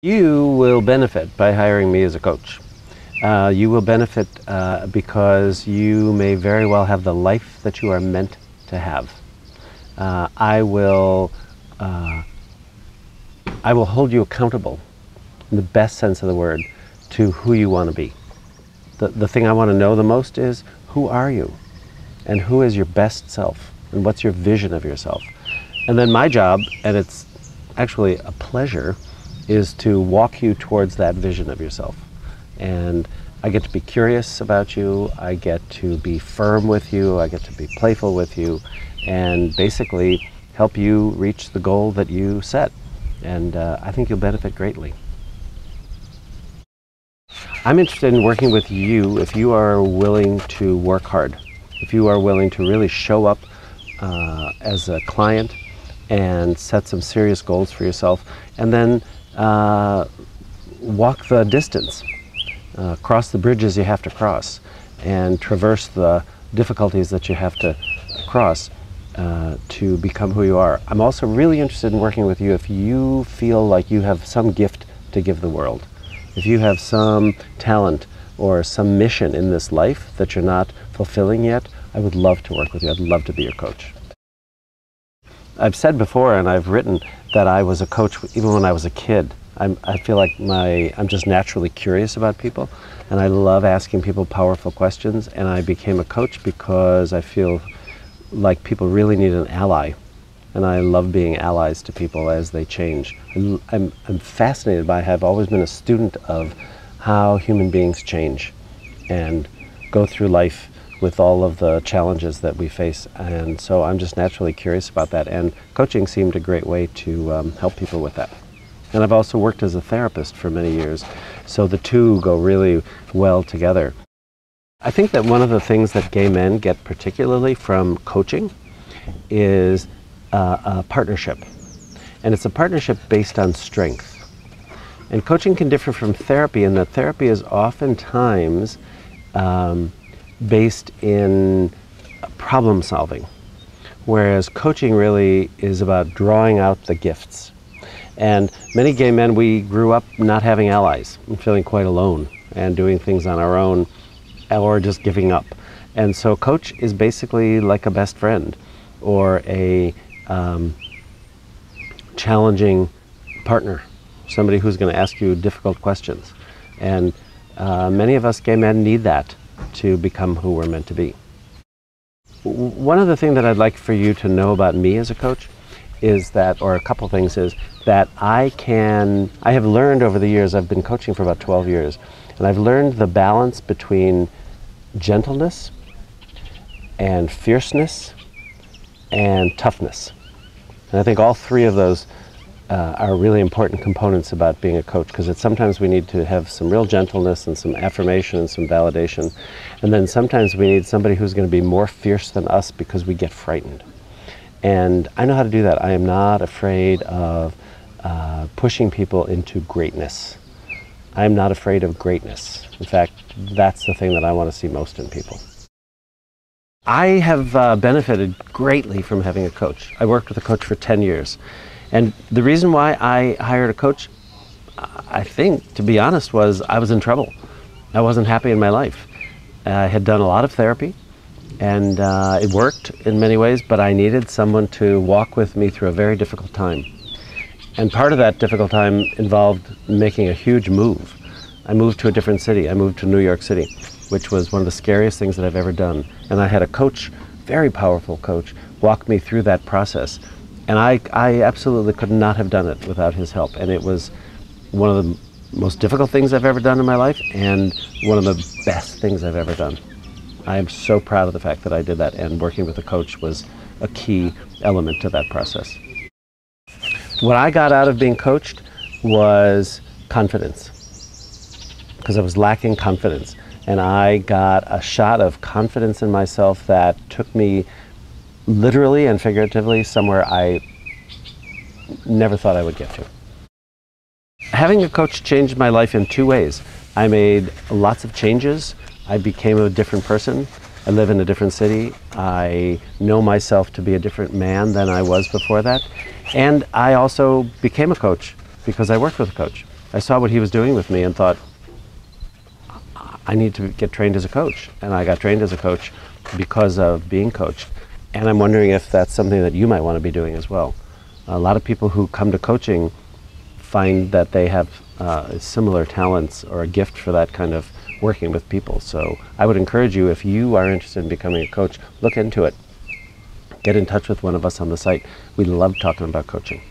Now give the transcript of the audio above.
You will benefit by hiring me as a coach. You will benefit because you may very well have the life that you are meant to have. I will hold you accountable, in the best sense of the word, to who you want to be. The thing I want to know the most is, who are you? And who is your best self? And what's your vision of yourself? And then my job, and it's actually a pleasure, is to walk you towards that vision of yourself. And I get to be curious about you, I get to be firm with you, I get to be playful with you, and basically help you reach the goal that you set. And I think you'll benefit greatly. I'm interested in working with you if you are willing to work hard, if you are willing to really show up as a client and set some serious goals for yourself, and then walk the distance, cross the bridges you have to cross, and traverse the difficulties that you have to cross to become who you are. I'm also really interested in working with you if you feel like you have some gift to give the world. If you have some talent or some mission in this life that you're not fulfilling yet, I would love to work with you. I'd love to be your coach. I've said before, and I've written, that I was a coach even when I was a kid. I feel like I'm just naturally curious about people, and I love asking people powerful questions, and I became a coach because I feel like people really need an ally, and I love being allies to people as they change. I'm fascinated by, I've always been a student of how human beings change and go through life with all of the challenges that we face, and so I'm just naturally curious about that, and coaching seemed a great way to help people with that. And I've also worked as a therapist for many years, so the two go really well together. I think that one of the things that gay men get particularly from coaching is a partnership, and it's a partnership based on strength. And coaching can differ from therapy in that therapy is oftentimes based in problem solving, whereas coaching really is about drawing out the gifts. And many gay men, we grew up not having allies and feeling quite alone and doing things on our own or just giving up. And so coach is basically like a best friend or a challenging partner, somebody who's going to ask you difficult questions. And many of us gay men need that to become who we're meant to be. One of the things that I'd like for you to know about me as a coach is that, or a couple things, is that I have learned over the years, I've been coaching for about 12 years, and I've learned the balance between gentleness and fierceness and toughness. And I think all three of those are really important components about being a coach, because sometimes we need to have some real gentleness and some affirmation and some validation, and then sometimes we need somebody who's going to be more fierce than us because we get frightened. And I know how to do that. I am not afraid of pushing people into greatness. I'm not afraid of greatness. In fact, that's the thing that I want to see most in people. I have benefited greatly from having a coach. I worked with a coach for 10 years. And the reason why I hired a coach, I think, to be honest, was I was in trouble. I wasn't happy in my life. I had done a lot of therapy, and it worked in many ways, but I needed someone to walk with me through a very difficult time. And part of that difficult time involved making a huge move. I moved to a different city. I moved to New York City, which was one of the scariest things that I've ever done. And I had a coach, very powerful coach, walk me through that process. And I absolutely could not have done it without his help. And it was one of the most difficult things I've ever done in my life, and one of the best things I've ever done. I am so proud of the fact that I did that, and working with a coach was a key element to that process. What I got out of being coached was confidence, because I was lacking confidence. And I got a shot of confidence in myself that took me literally and figuratively somewhere I never thought I would get to. Having a coach changed my life in two ways. I made lots of changes. I became a different person. I live in a different city. I know myself to be a different man than I was before that. And I also became a coach because I worked with a coach. I saw what he was doing with me and thought, I need to get trained as a coach. And I got trained as a coach because of being coached. And I'm wondering if that's something that you might want to be doing as well. A lot of people who come to coaching find that they have similar talents or a gift for that kind of working with people. So I would encourage you, if you are interested in becoming a coach, look into it. Get in touch with one of us on the site. We love talking about coaching.